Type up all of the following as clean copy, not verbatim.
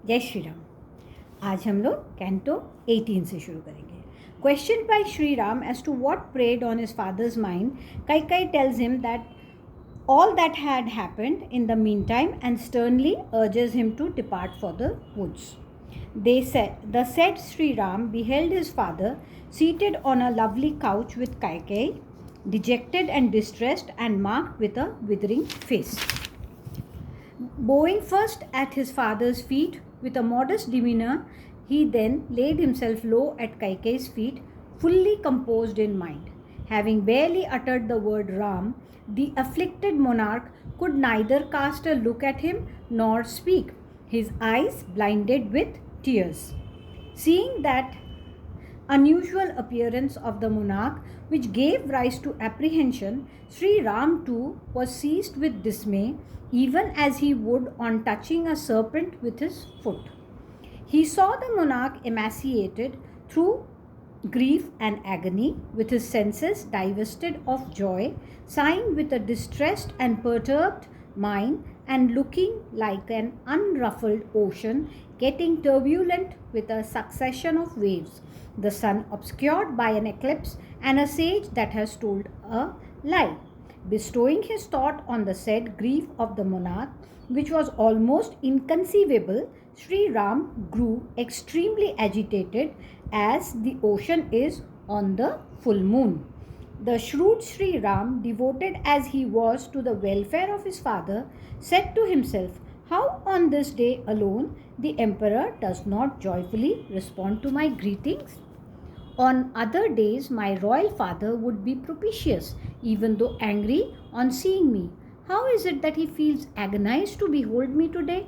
जय श्री राम। आज हम लोग कैंटो 18 से शुरू करेंगे. Questioned by Sri Ram as to what preyed on his father's mind, Kaikai tells him that all that had happened in the meantime and sternly urges him to depart for the woods. The said Sri Ram beheld his father seated on a lovely couch with Kaikai, dejected and distressed and marked with a withering face. Bowing first at his father's feet with a modest demeanor, he then laid himself low at Kaikai's feet, fully composed in mind. Having barely uttered the word Ram, the afflicted monarch could neither cast a look at him nor speak, his eyes blinded with tears. Seeing that unusual appearance of the monarch, which gave rise to apprehension, Sri Ram too was seized with dismay, even as he would on touching a serpent with his foot. He saw the monarch emaciated through grief and agony, with his senses divested of joy, sighing with a distressed and perturbed mind, and looking like an unruffled ocean getting turbulent with a succession of waves, the sun obscured by an eclipse, and a sage that has told a lie. Bestowing his thought on the said grief of the monarch, which was almost inconceivable, Sri Ram grew extremely agitated as the ocean is on the full moon. The shrewd Sri Ram, devoted as he was to the welfare of his father, said to himself, "How on this day alone the emperor does not joyfully respond to my greetings? On other days, my royal father would be propitious, even though angry on seeing me. How is it that he feels agonized to behold me today?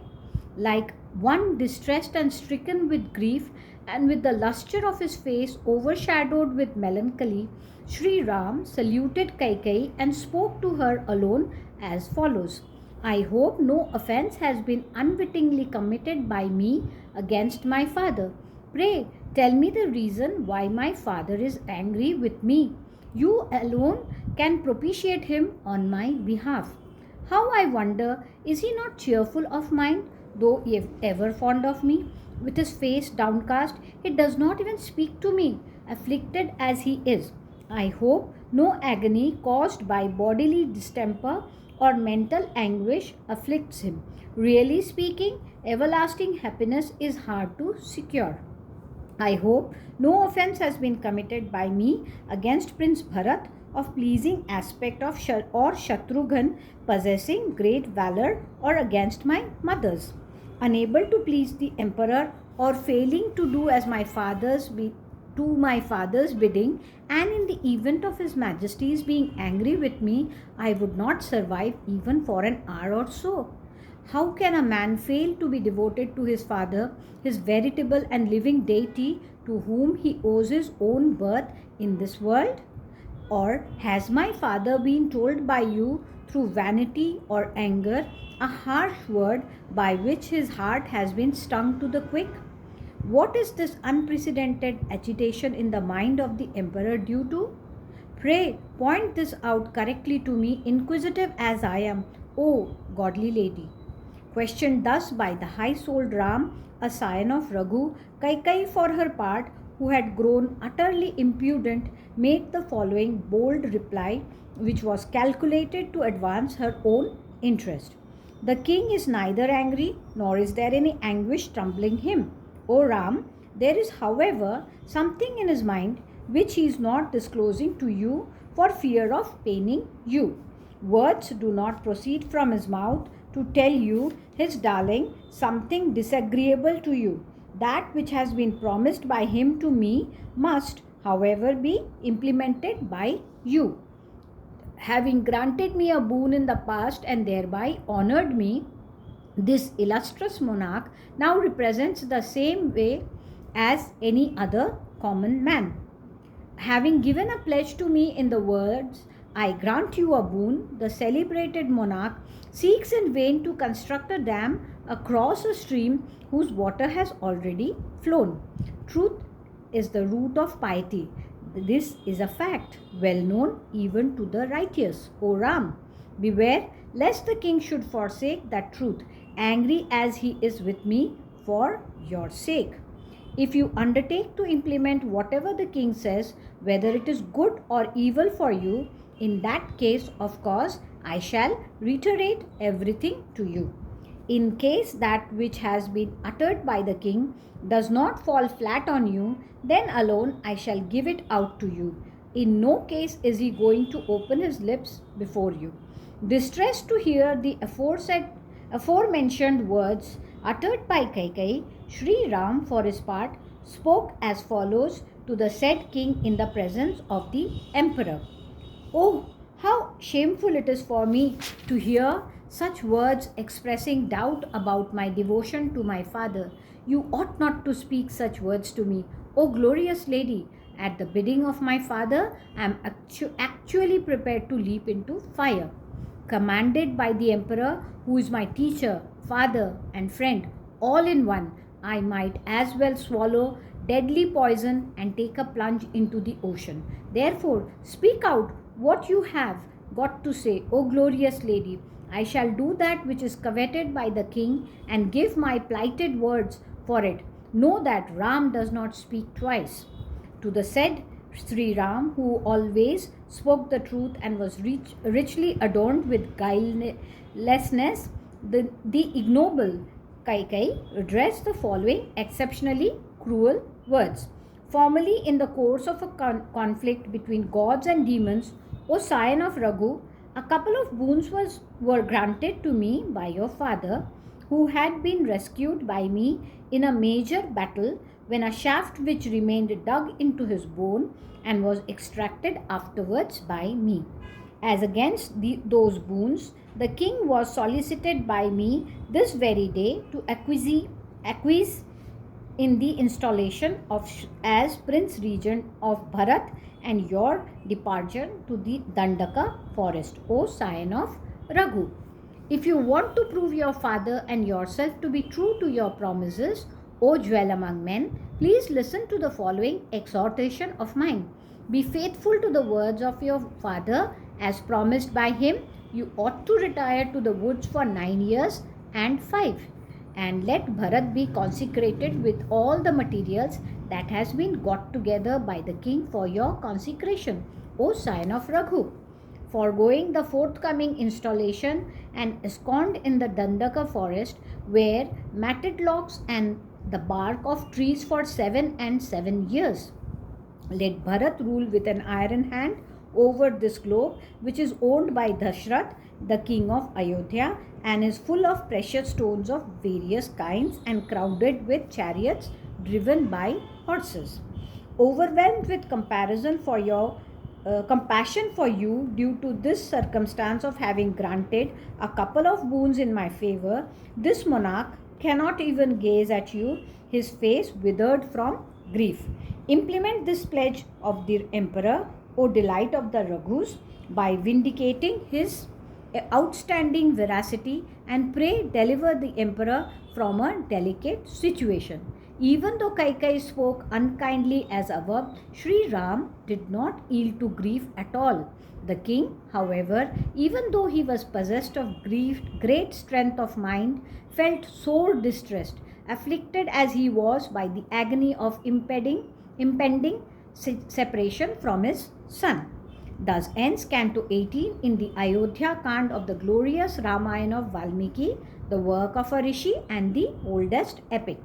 Like one distressed and stricken with grief, and with the lustre of his face overshadowed with melancholy, Sri Ram saluted Kaikai and spoke to her alone as follows. I hope no offence has been unwittingly committed by me against my father. Pray tell me the reason why my father is angry with me. You alone can propitiate him on my behalf. How I wonder, is he not cheerful of mind, though ever fond of me? With his face downcast, he does not even speak to me, afflicted as he is. I hope no agony caused by bodily distemper or mental anguish afflicts him. Really speaking, everlasting happiness is hard to secure. I hope no offence has been committed by me against Prince Bharat of pleasing aspect of or Shatrughan possessing great valor, or against my mothers, unable to please the emperor or failing to do as my father's bidding, and in the event of his majesty's being angry with me, I would not survive even for an hour or so. How can a man fail to be devoted to his father, his veritable and living deity, to whom he owes his own birth in this world? Or has my father been told by you through vanity or anger a harsh word by which his heart has been stung to the quick? What is this unprecedented agitation in the mind of the emperor due to? Pray point this out correctly to me, inquisitive as I am, O godly lady. Questioned thus by the high-souled Ram, a scion of Raghu, Kaikai for her part, who had grown utterly impudent, made the following bold reply, which was calculated to advance her own interest. The king is neither angry, nor is there any anguish troubling him. O Ram, there is, however, something in his mind which he is not disclosing to you for fear of paining you. Words do not proceed from his mouth to tell you, his darling, something disagreeable to you. That which has been promised by him to me must, however, be implemented by you. Having granted me a boon in the past and thereby honored me, this illustrious monarch now represents the same way as any other common man. Having given a pledge to me in the words, I grant you a boon, the celebrated monarch seeks in vain to construct a dam across a stream whose water has already flown. Truth is the root of piety. This is a fact, well known even to the righteous. O Ram, beware lest the king should forsake that truth, angry as he is with me for your sake. If you undertake to implement whatever the king says, whether it is good or evil for you, in that case, of course, I shall reiterate everything to you. In case that which has been uttered by the king does not fall flat on you, then alone I shall give it out to you. In no case is he going to open his lips before you. Distressed to hear the aforementioned words uttered by Kaikai, Sri Ram, for his part, spoke as follows to the said king in the presence of the emperor. Oh, how shameful it is for me to hear such words expressing doubt about my devotion to my father. You ought not to speak such words to me. O glorious lady, at the bidding of my father, I am actually prepared to leap into fire. Commanded by the emperor, who is my teacher, father, and friend, all in one, I might as well swallow deadly poison and take a plunge into the ocean. Therefore, speak out what you have got to say, O glorious lady. I shall do that which is coveted by the king and give my plighted words for it. Know that Ram does not speak twice. To the said Sri Ram, who always spoke the truth and was richly adorned with guilelessness, the ignoble Kaikai addressed the following exceptionally cruel words. Formerly, in the course of a conflict between gods and demons, O scion of Raghu, a couple of boons were granted to me by your father, who had been rescued by me in a major battle when a shaft which remained dug into his bone and was extracted afterwards by me. As against those boons, the king was solicited by me this very day to acquiesce in the installation of as Prince Regent of Bharat and your departure to the Dandaka forest, O scion of Raghu. If you want to prove your father and yourself to be true to your promises, O jewel among men, please listen to the following exhortation of mine. Be faithful to the words of your father as promised by him. You ought to retire to the woods for 9 years and 5, and let Bharat be consecrated with all the materials that has been got together by the king for your consecration, O scion of Raghu. Foregoing the forthcoming installation and ensconced in the Dandaka forest, where matted logs and the bark of trees for 7 and 7 years. Let Bharat rule with an iron hand over this globe, which is owned by Dashrath, the king of Ayodhya, and is full of precious stones of various kinds and crowded with chariots driven by horses. Overwhelmed with compassion for you due to this circumstance of having granted a couple of boons in my favor, this monarch cannot even gaze at you, his face withered from grief. Implement this pledge of the emperor, O delight of the Raghus, by vindicating his outstanding veracity, and pray deliver the emperor from a delicate situation. Even though Kaikai spoke unkindly as above, Sri Ram did not yield to grief at all. The king, however, even though he was possessed of great strength of mind, felt sore distressed, afflicted as he was by the agony of impending separation from his son. Thus ends Canto 18 in the AYODHYAKAND of the glorious Ramayan of Valmiki, the work of a rishi and the oldest epic.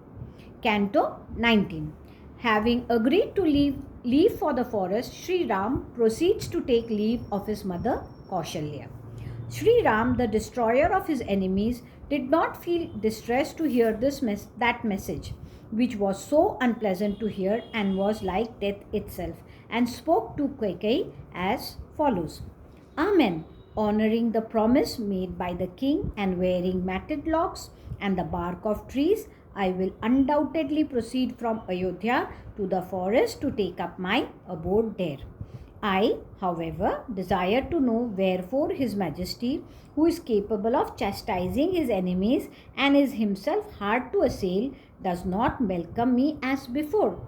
Canto 19. Having agreed to leave for the forest, Sri Ram proceeds to take leave of his mother Kaushalya. Sri Ram, the destroyer of his enemies, did not feel distressed to hear that message, which was so unpleasant to hear and was like death itself, and spoke to Kaikai as follows. Amen. Honoring the promise made by the king and wearing matted locks and the bark of trees, I will undoubtedly proceed from Ayodhya to the forest to take up my abode there. I, however, desire to know wherefore His Majesty, who is capable of chastising his enemies and is himself hard to assail, does not welcome me as before,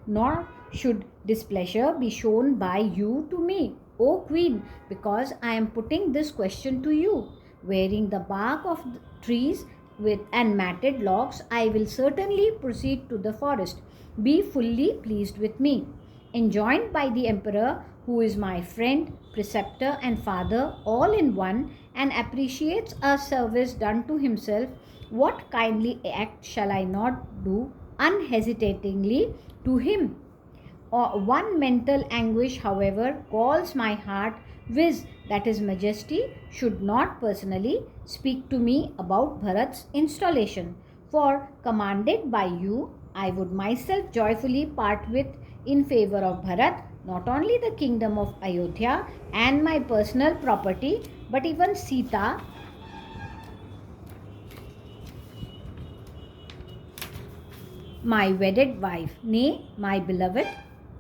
nor should displeasure be shown by you to me, O Queen, because I am putting this question to you. Wearing the bark of trees with and matted locks, I will certainly proceed to the forest. Be fully pleased with me. Enjoined by the emperor, who is my friend, preceptor, and father, all in one, and appreciates a service done to himself, what kindly act shall I not do unhesitatingly to him? One mental anguish, however, calls my heart, viz., that His Majesty should not personally speak to me about Bharat's installation. For, commanded by you, I would myself joyfully part with in favor of Bharat not only the kingdom of Ayodhya and my personal property, but even Sita, my wedded wife, nay, my beloved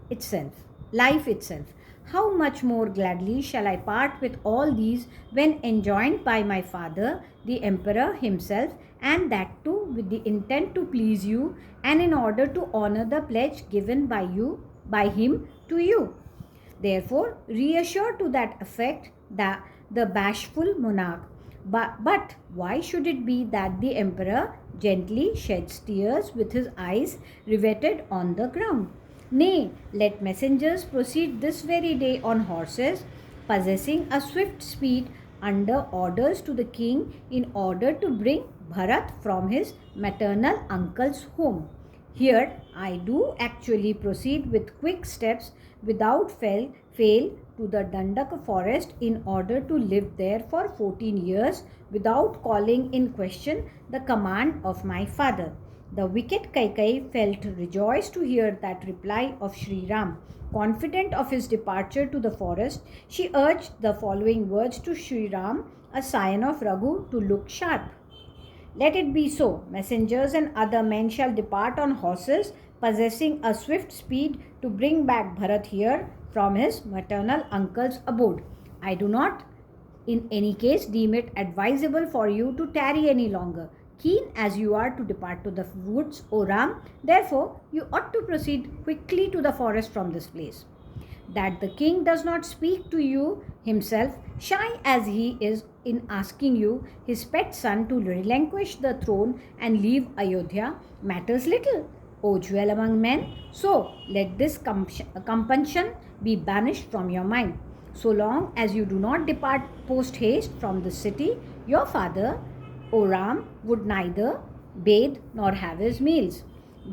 itself, life itself. How much more gladly shall I part with all these when enjoined by my father, the emperor himself, and that too with the intent to please you and in order to honor the pledge given by him to you. Therefore, reassure to that effect the bashful monarch. But why should it be that the emperor gently sheds tears with his eyes riveted on the ground? Nay, let messengers proceed this very day on horses, possessing a swift speed under orders to the king in order to bring Bharat from his maternal uncle's home. Here I do actually proceed with quick steps without fail to the Dandaka forest in order to live there for 14 years without calling in question the command of my father. The wicked Kaikai felt rejoiced to hear that reply of Sri Ram. Confident of his departure to the forest, she urged the following words to Sri Ram, a scion of Raghu, to look sharp. Let it be so. Messengers and other men shall depart on horses, possessing a swift speed to bring back Bharat here from his maternal uncle's abode. I do not, in any case, deem it advisable for you to tarry any longer. Keen as you are to depart to the woods, O Ram, therefore you ought to proceed quickly to the forest from this place. That the king does not speak to you himself, shy as he is in asking you, his pet son, to relinquish the throne and leave Ayodhya, matters little, O jewel among men. So let this compunction be banished from your mind. So long as you do not depart post haste from the city, your father, O Ram, would neither bathe nor have his meals.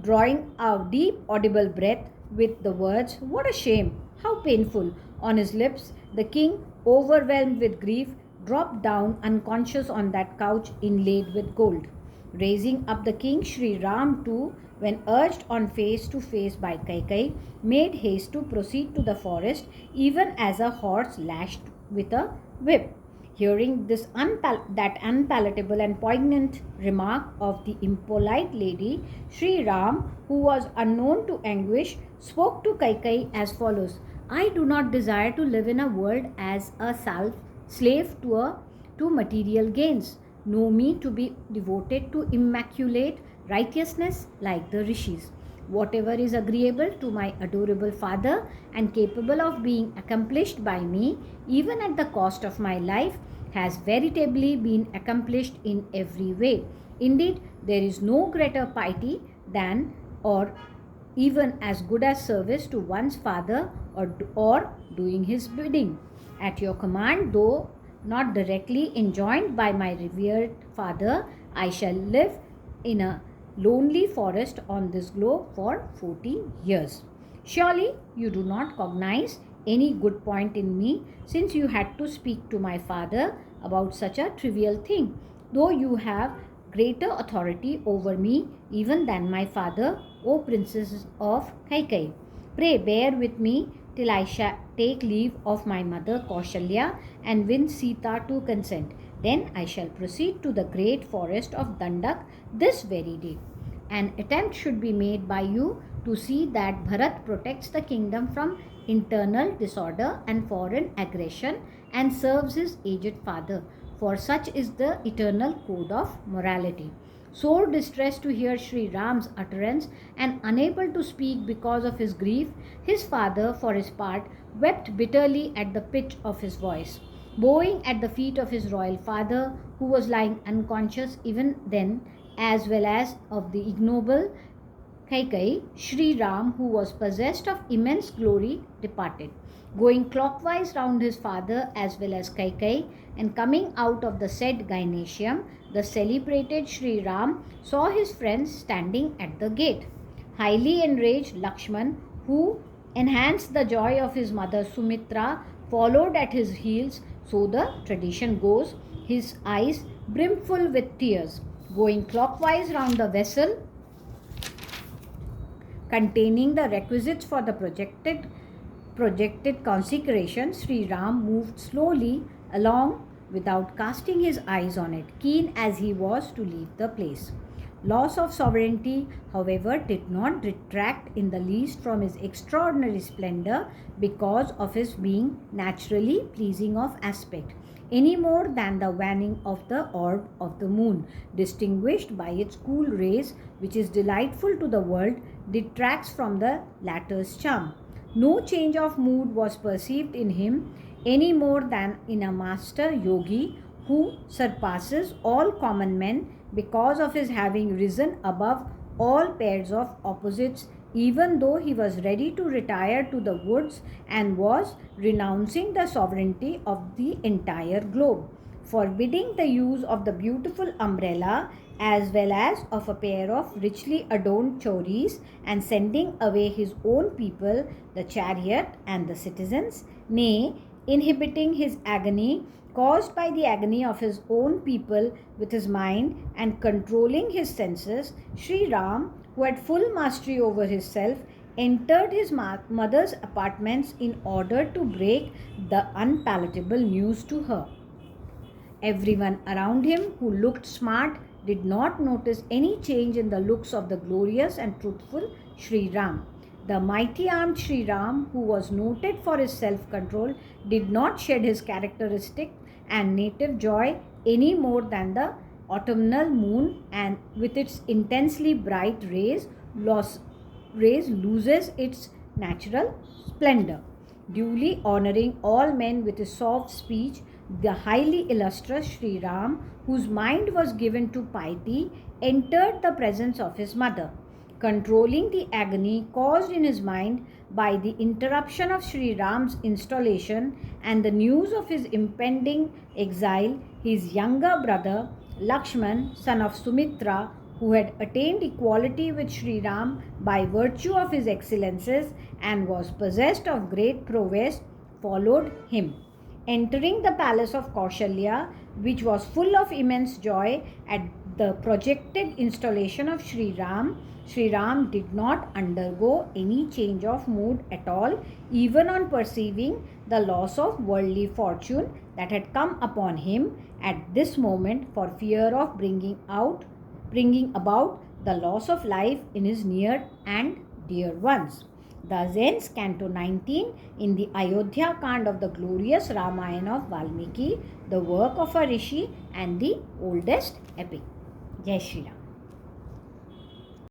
Drawing a deep audible breath with the words, "What a shame! How painful!" on his lips, the king, overwhelmed with grief, dropped down unconscious on that couch inlaid with gold. Raising up the king, Sri Ram too, when urged on face to face by Kaikai, made haste to proceed to the forest, even as a horse lashed with a whip. Hearing that unpalatable and poignant remark of the impolite lady, Sri Ram, who was unknown to anguish, spoke to Kaikai as follows: I do not desire to live in a world as a slave to material gains. Know me to be devoted to immaculate righteousness like the rishis. Whatever is agreeable to my adorable father and capable of being accomplished by me, even at the cost of my life, has veritably been accomplished in every way. Indeed, there is no greater piety than, or even as good as service to one's father or doing his bidding. At your command, though not directly enjoined by my revered father, I shall live in a lonely forest on this globe for 14 years. Surely you do not cognize any good point in me, since you had to speak to my father about such a trivial thing, though you have greater authority over me even than my father, O princess of Kaikai. Pray bear with me till I shall take leave of my mother Kaushalya and win Sita to consent. Then I shall proceed to the great forest of Dandak this very day. An attempt should be made by you to see that Bharat protects the kingdom from internal disorder and foreign aggression and serves his aged father, for such is the eternal code of morality. Sore distressed to hear Sri Ram's utterance and unable to speak because of his grief, his father, for his part, wept bitterly at the pitch of his voice. Bowing at the feet of his royal father, who was lying unconscious even then, as well as of the ignoble Kaikai, Sri Ram, who was possessed of immense glory, departed. Going clockwise round his father as well as Kaikai, and coming out of the said gymnasium, the celebrated Sri Ram saw his friends standing at the gate. Highly enraged, Lakshman, who enhanced the joy of his mother Sumitra, followed at his heels, so the tradition goes, his eyes brimful with tears. Going clockwise round the vessel containing the requisites for the projected consecration, Sri Ram moved slowly along without casting his eyes on it, keen as he was to leave the place. Loss of sovereignty, however, did not detract in the least from his extraordinary splendor because of his being naturally pleasing of aspect, any more than the waning of the orb of the moon, distinguished by its cool rays, which is delightful to the world, detracts from the latter's charm. No change of mood was perceived in him any more than in a master yogi who surpasses all common men because of his having risen above all pairs of opposites, even though he was ready to retire to the woods and was renouncing the sovereignty of the entire globe, forbidding the use of the beautiful umbrella as well as of a pair of richly adorned choris, and sending away his own people, the chariot and the citizens, nay, inhibiting his agony caused by the agony of his own people with his mind and controlling his senses, Sri Ram, who had full mastery over himself, entered his mother's apartments in order to break the unpalatable news to her. Everyone around him who looked smart did not notice any change in the looks of the glorious and truthful Sri Ram. The mighty armed Sri Ram, who was noted for his self-control, did not shed his characteristic and native joy any more than the autumnal moon, and with its intensely bright rays loses its natural splendor. Duly honoring all men with his soft speech, the highly illustrious Sri Ram, whose mind was given to piety, entered the presence of his mother. Controlling the agony caused in his mind by the interruption of Sri Ram's installation and the news of his impending exile, his younger brother Lakshman, son of Sumitra, who had attained equality with Sri Ram by virtue of his excellences and was possessed of great prowess, followed him. Entering the palace of Kaushalya, which was full of immense joy at the projected installation of Sri Ram did not undergo any change of mood at all, even on perceiving the loss of worldly fortune that had come upon him at this moment, for fear of bringing about the loss of life in his near and dear ones. Thus ends Canto 19 in the AYODHYAKAND of the glorious Ramayan of Valmiki, the work of a rishi and the oldest epic. Jai Shri Ram.